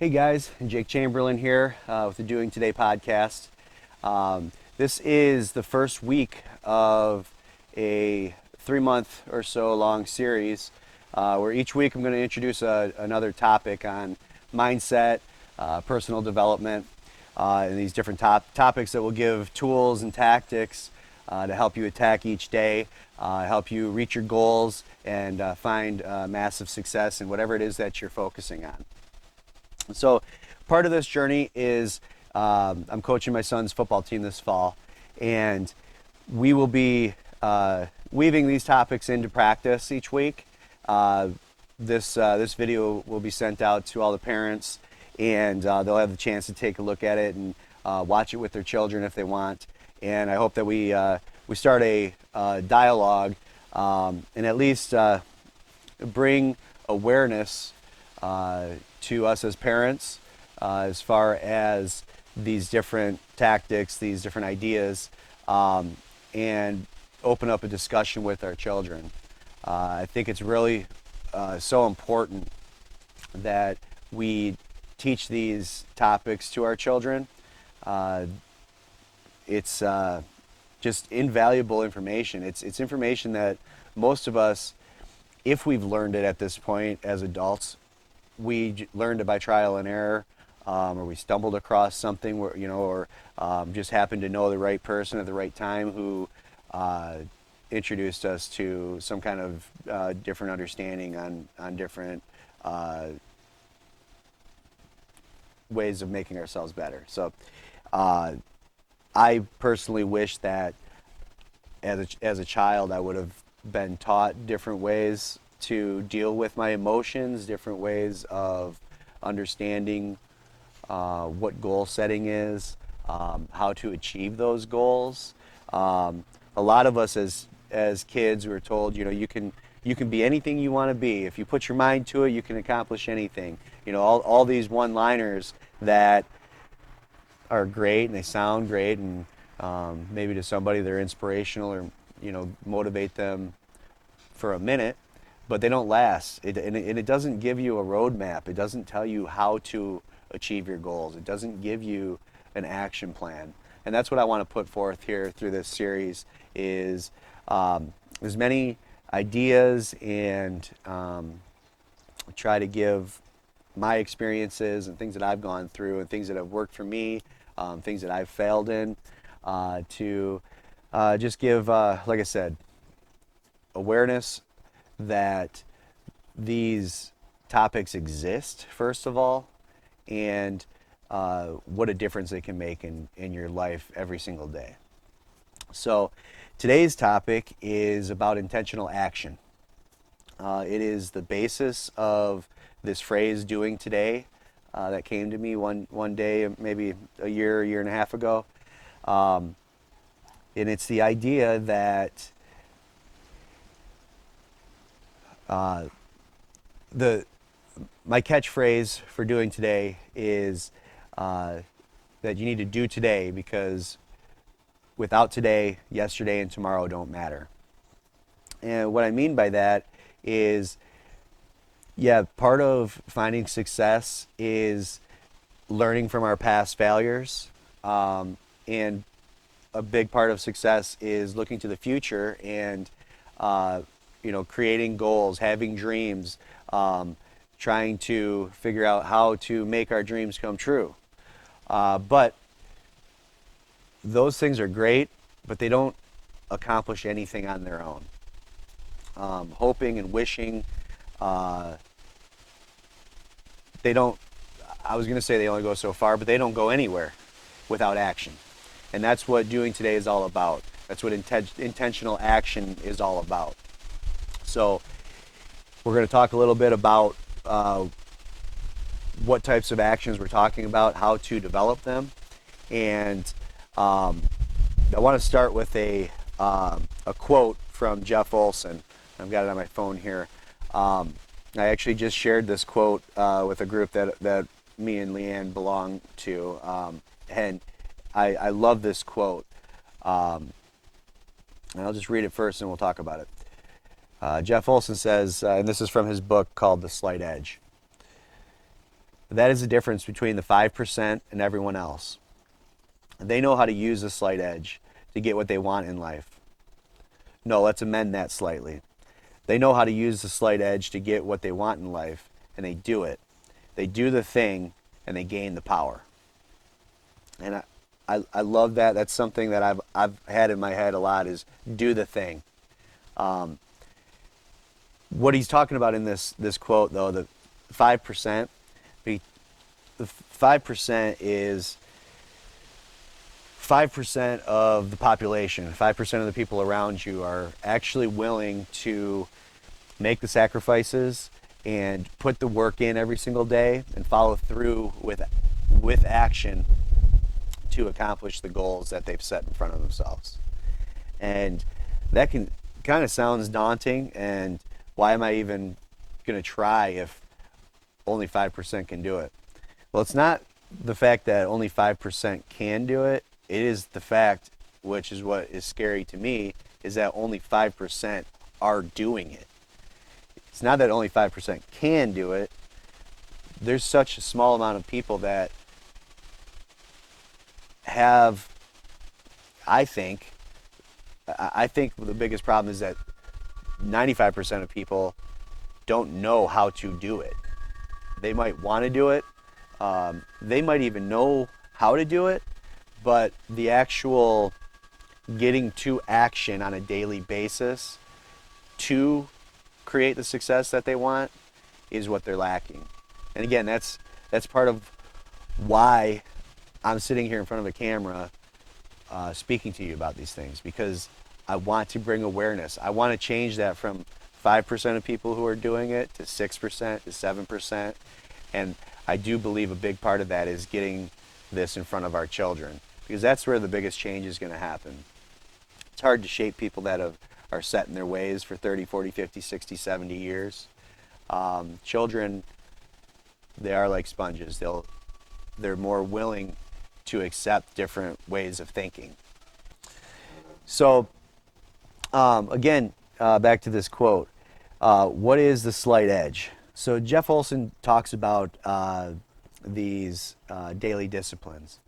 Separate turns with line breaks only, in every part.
Hey guys, Jake Chamberlain here with the Doing Today podcast. This is the first week of a 3 month or so long series where each week I'm going to introduce another topic on mindset, personal development, and these different topics that will give tools and tactics to help you attack each day, help you reach your goals, and find massive success in whatever it is that you're focusing on. So part of this journey is I'm coaching my son's football team this fall, and we will be weaving these topics into practice each week. This video will be sent out to all the parents, and they'll have the chance to take a look at it and watch it with their children if they want. And I hope that we start a dialogue and at least bring awareness to us as parents as far as these different tactics, these different ideas, and open up a discussion with our children. I think it's really so important that we teach these topics to our children. It's just invaluable information. It's information that most of us, if we've learned it at this point as adults, we learned it by trial and error, or we stumbled across something where, or just happened to know the right person at the right time who introduced us to some kind of different understanding on different ways of making ourselves better. So I personally wish that as a child I would have been taught different ways to deal with my emotions, different ways of understanding what goal setting is, how to achieve those goals. A lot of us as kids were told, you can be anything you want to be. If you put your mind to it, you can accomplish anything. All these one-liners that are great and they sound great, and maybe to somebody they're inspirational or motivate them for a minute, but they don't last. It doesn't give you a roadmap. It doesn't tell you how to achieve your goals. It doesn't give you an action plan. And that's what I want to put forth here through this series is as many ideas and try to give my experiences and things that I've gone through and things that have worked for me, things that I've failed in, to just give, like I said, awareness that these topics exist, first of all, and what a difference they can make in your life every single day. So today's topic is about intentional action. It is the basis of this phrase, doing today, that came to me one day, maybe a year and a half ago. And it's the idea that my catchphrase for doing today is that you need to do today, because without today, yesterday and tomorrow don't matter. And what I mean by that is, part of finding success is learning from our past failures, and a big part of success is looking to the future and creating goals, having dreams, trying to figure out how to make our dreams come true. But those things are great, but they don't accomplish anything on their own. Hoping and wishing, they don't, I was going to say they only go so far, but they don't go anywhere without action. And that's what doing today is all about. That's what intentional action is all about. So we're going to talk a little bit about what types of actions we're talking about, how to develop them. And I want to start with a quote from Jeff Olson. I've got it on my phone here. I actually just shared this quote with a group that me and Leanne belong to. And I love this quote. And I'll just read it first and we'll talk about it. Jeff Olson says, and this is from his book called The Slight Edge. That is the difference between the 5% and everyone else. They know how to use the slight edge to get what they want in life. No, let's amend that slightly. They know how to use the slight edge to get what they want in life, and they do it. They do the thing, and they gain the power. And I love that. That's something that I've had in my head a lot, is do the thing. What he's talking about in this quote, though, the 5%, the 5% is 5% of the population. 5% of the people around you are actually willing to make the sacrifices and put the work in every single day and follow through with action to accomplish the goals that they've set in front of themselves. And that can kind of sounds daunting, and why am I even going to try if only 5% can do it? Well, it's not the fact that only 5% can do it. It is the fact, which is what is scary to me, is that only 5% are doing it. It's not that only 5% can do it. There's such a small amount of people that have, I think the biggest problem is that 95% of people don't know how to do it. They might want to do it. They might even know how to do it, but the actual getting to action on a daily basis to create the success that they want is what they're lacking. And again, that's part of why I'm sitting here in front of a camera speaking to you about these things, because I want to bring awareness. I want to change that from 5% of people who are doing it to 6% to 7%. And I do believe a big part of that is getting this in front of our children, because that's where the biggest change is going to happen. It's hard to shape people that are set in their ways for 30, 40, 50, 60, 70 years. Children, they are like sponges. They're more willing to accept different ways of thinking. So, again, back to this quote. What is the slight edge? So Jeff Olson talks about these daily disciplines.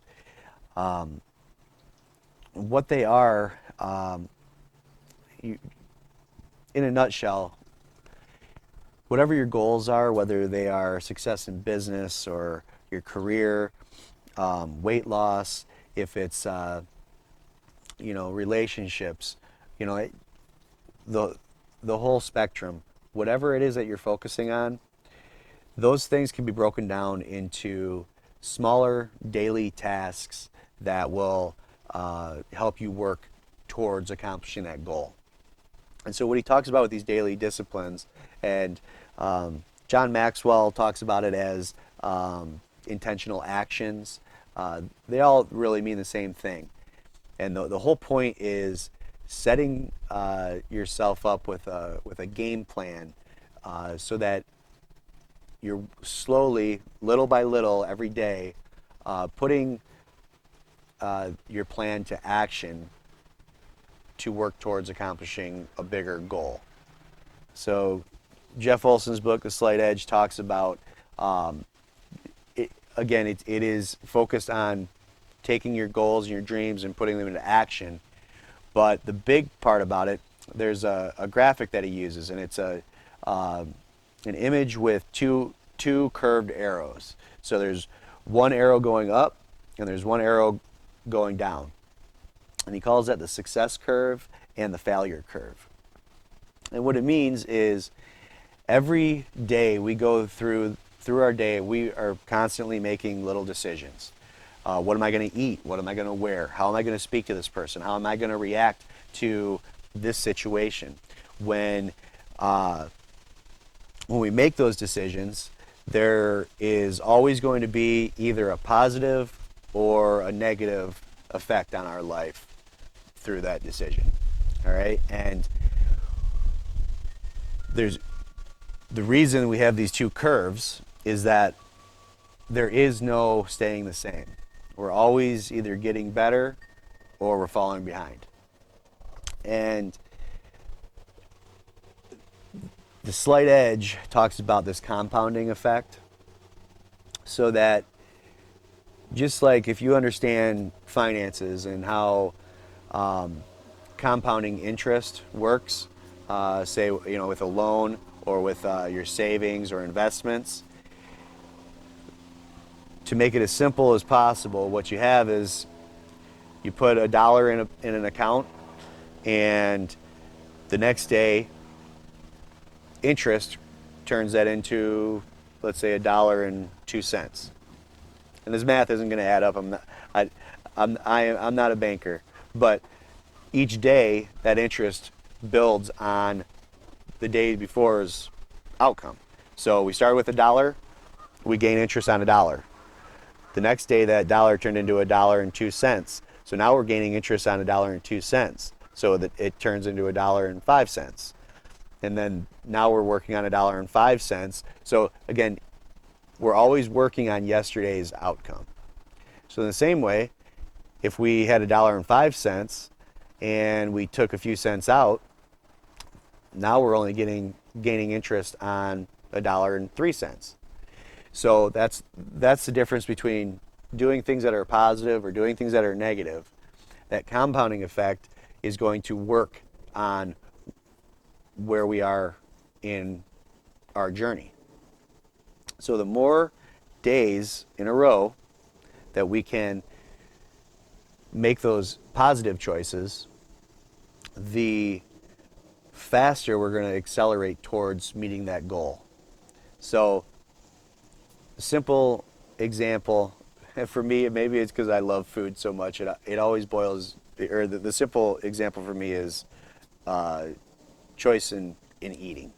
What they are, in a nutshell, whatever your goals are, whether they are success in business or your career, weight loss, if it's relationships, the whole spectrum, whatever it is that you're focusing on, those things can be broken down into smaller daily tasks that will help you work towards accomplishing that goal. And so what he talks about with these daily disciplines, and John Maxwell talks about it as intentional actions. They all really mean the same thing. And the whole point is setting yourself up with a game plan so that you're slowly, little by little, every day, putting your plan to action to work towards accomplishing a bigger goal. So Jeff Olson's book, The Slight Edge, talks about, it is focused on taking your goals and your dreams and putting them into action. But the big part about it, there's a graphic that he uses, and it's an image with two curved arrows. So there's one arrow going up, and there's one arrow going down. And he calls that the success curve and the failure curve. And what it means is every day we go through our day, we are constantly making little decisions. What am I going to eat? What am I going to wear? How am I going to speak to this person? How am I going to react to this situation? When we make those decisions, there is always going to be either a positive or a negative effect on our life through that decision. All right? And the reason we have these two curves is that there is no staying the same. We're always either getting better or we're falling behind. And the slight edge talks about this compounding effect. so that just like if you understand finances and how compounding interest works, say with a loan or with your savings or investments, to make it as simple as possible, what you have is you put a dollar in an account, and the next day, interest turns that into, let's say, $1.02. And this math isn't going to add up. I'm not a banker, but each day that interest builds on the day before's outcome. So we started with a dollar, we gain interest on a dollar. The next day that dollar turned into $1.02. So now we're gaining interest on $1.02. So that it turns into $1.05. And then now we're working on $1.05. So again, we're always working on yesterday's outcome. So in the same way, if we had $1.05 and we took a few cents out, now we're only gaining interest on $1.03. So that's the difference between doing things that are positive or doing things that are negative. That compounding effect is going to work on where we are in our journey. So the more days in a row that we can make those positive choices, the faster we're going to accelerate towards meeting that goal. So, a simple example, and for me, maybe it's because I love food so much, it always boils, or the simple example for me is choice in eating.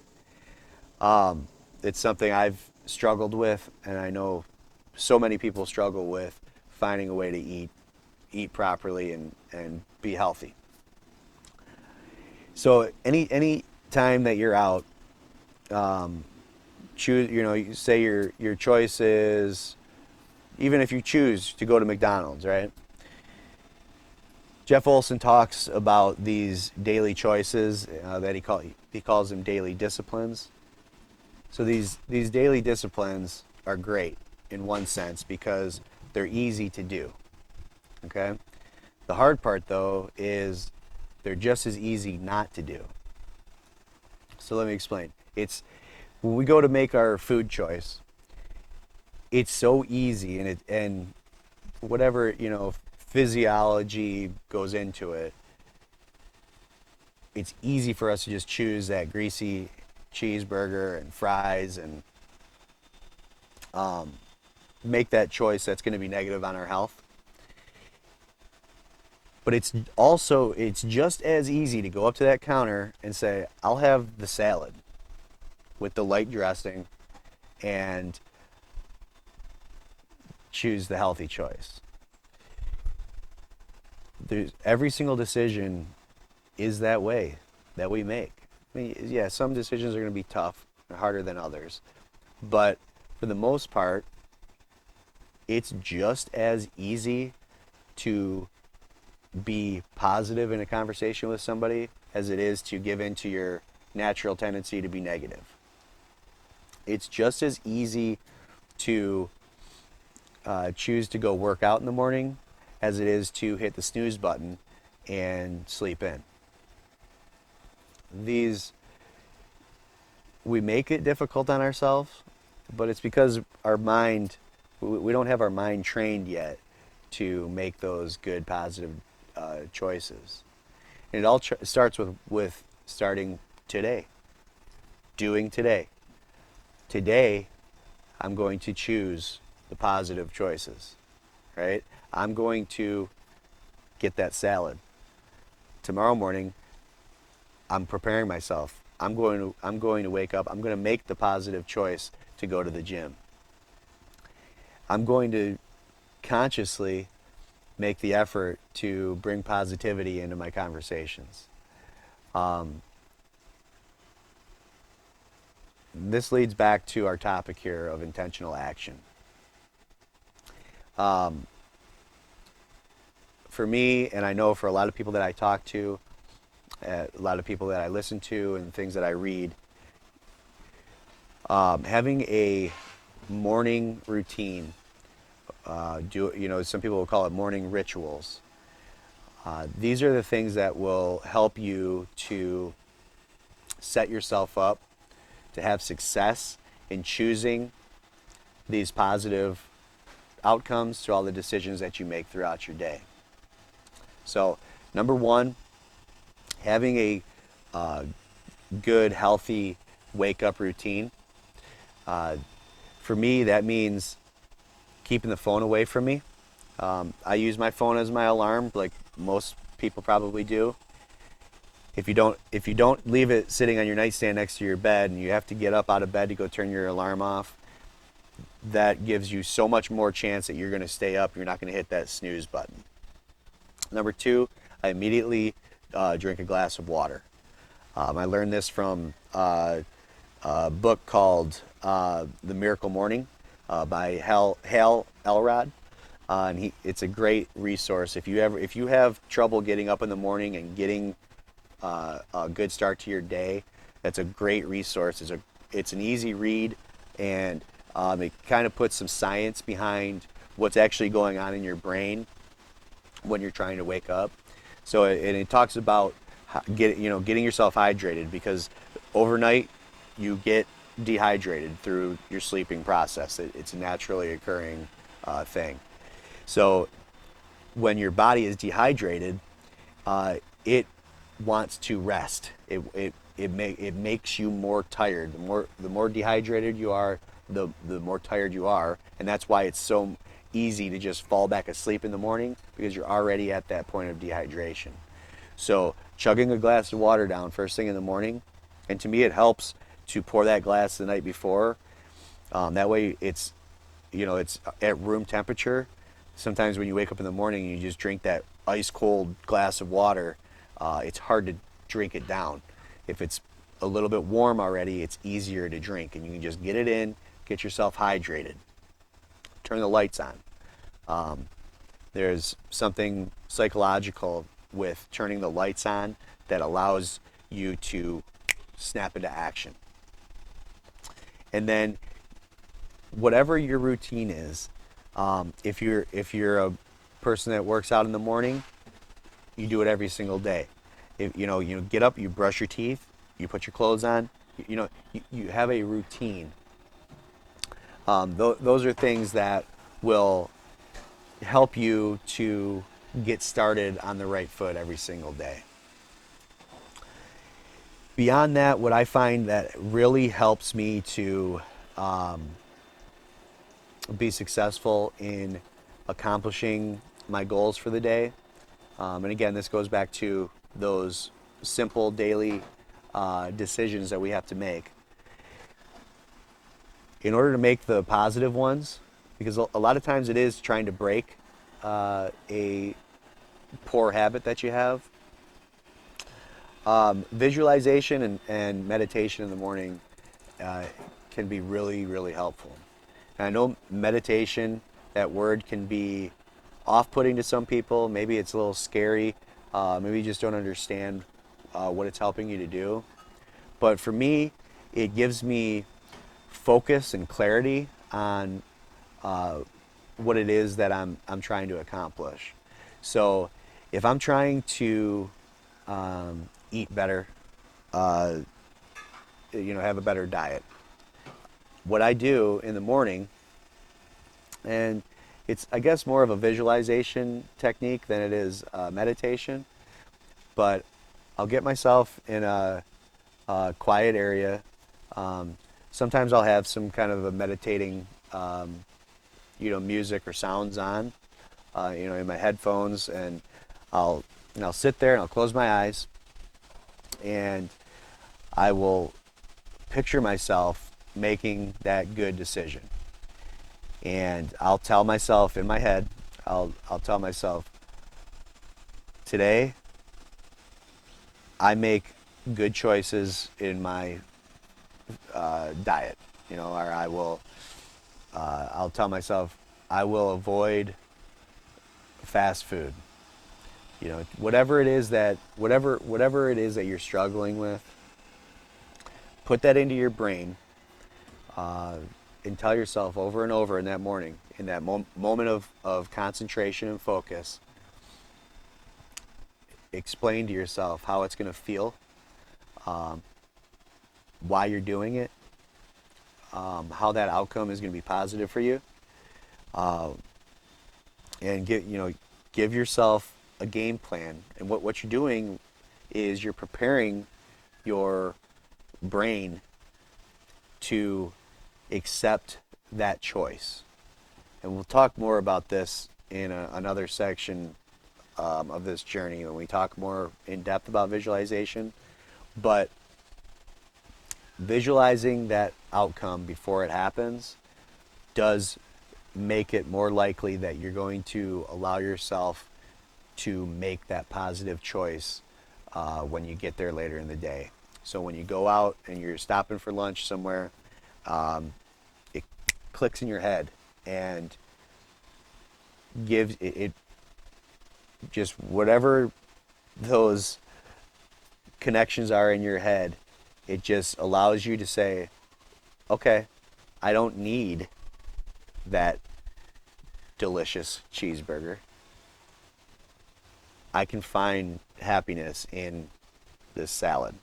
It's something I've struggled with, and I know so many people struggle with finding a way to eat properly and be healthy. So any time that you're out, choose. You say your choice is, even if you choose to go to McDonald's, right? Jeff Olson talks about these daily choices that he calls them daily disciplines. So these daily disciplines are great in one sense because they're easy to do. Okay? The hard part though is they're just as easy not to do. So let me explain. It's when we go to make our food choice, it's so easy, and whatever, physiology goes into it, it's easy for us to just choose that greasy cheeseburger and fries and make that choice that's going to be negative on our health. But it's just as easy to go up to that counter and say, I'll have the salad with the light dressing and choose the healthy choice. Every single decision is that way that we make. I mean, yeah, some decisions are going to be tough and harder than others, but for the most part, it's just as easy to be positive in a conversation with somebody as it is to give in to your natural tendency to be negative. It's just as easy to choose to go work out in the morning as it is to hit the snooze button and sleep in. We make it difficult on ourselves, but it's because we don't have our mind trained yet to make those good, positive choices. And it all starts with starting today, doing today. Today, I'm going to choose the positive choices, right? I'm going to get that salad. Tomorrow morning, I'm preparing myself. I'm going to wake up. I'm going to make the positive choice to go to the gym. I'm going to consciously make the effort to bring positivity into my conversations. This leads back to our topic here of intentional action. For me, and I know for a lot of people that I talk to, a lot of people that I listen to, and things that I read, having a morning routine. Some people will call it morning rituals. These are the things that will help you to set yourself up to have success in choosing these positive outcomes to all the decisions that you make throughout your day. So, number one, having a good, healthy wake up routine. Uh, for me, that means keeping the phone away from me. I use my phone as my alarm, like most people probably do. If you don't leave it sitting on your nightstand next to your bed, and you have to get up out of bed to go turn your alarm off, that gives you so much more chance that you're going to stay up. You're not going to hit that snooze button. Number two, I immediately drink a glass of water. I learned this from a book called The Miracle Morning by Hal Elrod. And it's a great resource if you have trouble getting up in the morning and getting a good start to your day. That's a great resource. It's an easy read, and it kind of puts some science behind what's actually going on in your brain when you're trying to wake up. So it talks about getting yourself hydrated, because overnight you get dehydrated through your sleeping process. It's a naturally occurring thing. So when your body is dehydrated, it wants to rest. It makes you more tired. The more dehydrated you are, the more tired you are, and that's why it's so easy to just fall back asleep in the morning, because you're already at that point of dehydration. So chugging a glass of water down first thing in the morning, and to me it helps to pour that glass the night before. That way it's at room temperature. Sometimes when you wake up in the morning and you just drink that ice cold glass of water, it's hard to drink it down. If it's a little bit warm already, it's easier to drink, and you can just get it in, get yourself hydrated. Turn the lights on. There's something psychological with turning the lights on that allows you to snap into action. And then whatever your routine is, if you're a person that works out in the morning, you do it every single day. If you get up, you brush your teeth, you put your clothes on, you have a routine. Those are things that will help you to get started on the right foot every single day. Beyond that, what I find that really helps me to be successful in accomplishing my goals for the day, and again, this goes back to those simple daily decisions that we have to make. In order to make the positive ones, because a lot of times it is trying to break a poor habit that you have. Visualization and meditation in the morning can be really, really helpful. And I know meditation, that word can be off-putting to some people. Maybe it's a little scary. Maybe you just don't understand what it's helping you to do. But for me, it gives me focus and clarity on what it is that I'm trying to accomplish. So if I'm trying to eat better, have a better diet, what I do in the morning, and it's, I guess, more of a visualization technique than it is meditation, but I'll get myself in a quiet area. Sometimes I'll have some kind of a meditating music or sounds on, in my headphones, and I'll sit there and I'll close my eyes, and I will picture myself making that good decision. And I'll tell myself in my head, I'll tell myself, today I make good choices in my diet, or I'll tell myself I will avoid fast food. Whatever it is that you're struggling with, put that into your brain, and tell yourself over and over in that morning, in that moment of concentration and focus, explain to yourself how it's going to feel, why you're doing it, how that outcome is going to be positive for you, and give yourself a game plan. And what you're doing is you're preparing your brain to accept that choice. And we'll talk more about this in another section of this journey when we talk more in depth about visualization. But visualizing that outcome before it happens does make it more likely that you're going to allow yourself to make that positive choice when you get there later in the day. So when you go out and you're stopping for lunch somewhere, it clicks in your head and gives it just whatever those connections are in your head. It just allows you to say, okay, I don't need that delicious cheeseburger. I can find happiness in this salad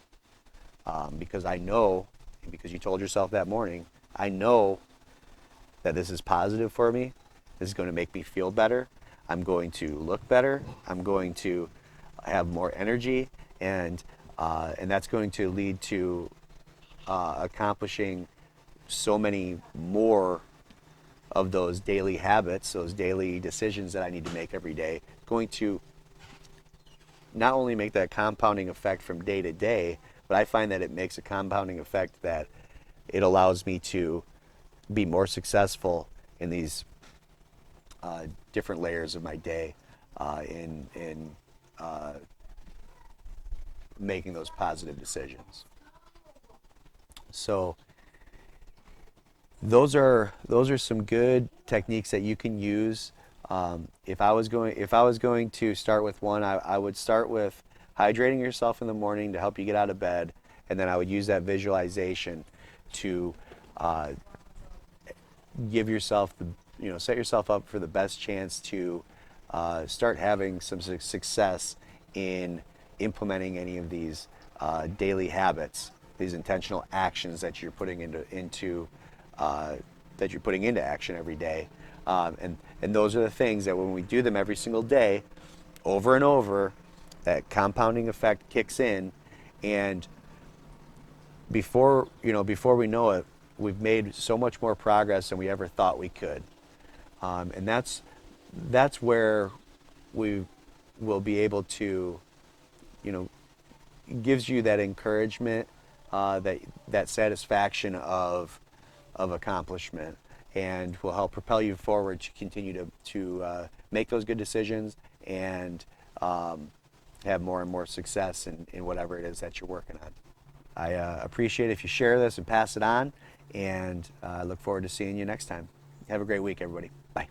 because I know, because you told yourself that morning, I know that this is positive for me. This is going to make me feel better. I'm going to look better. I'm going to have more energy, and that's going to lead to accomplishing so many more of those daily habits, those daily decisions that I need to make every day. It's going to not only make that compounding effect from day to day, but I find that it makes a compounding effect that it allows me to be more successful in these different layers of my day in making those positive decisions. So those are some good techniques that you can use. If I was going to start with one, I would start with hydrating yourself in the morning to help you get out of bed, and then I would use that visualization to give yourself set yourself up for the best chance to start having some success in implementing any of these daily habits, these intentional actions that you're putting into action every day. And those are the things that when we do them every single day, over and over, that compounding effect kicks in, and before we know it, we've made so much more progress than we ever thought we could. And that's where we will be able to, gives you that encouragement, that satisfaction of accomplishment, and will help propel you forward to continue to make those good decisions and have more and more success in whatever it is that you're working on. I appreciate if you share this and pass it on, and I look forward to seeing you next time. Have a great week, everybody. Bye.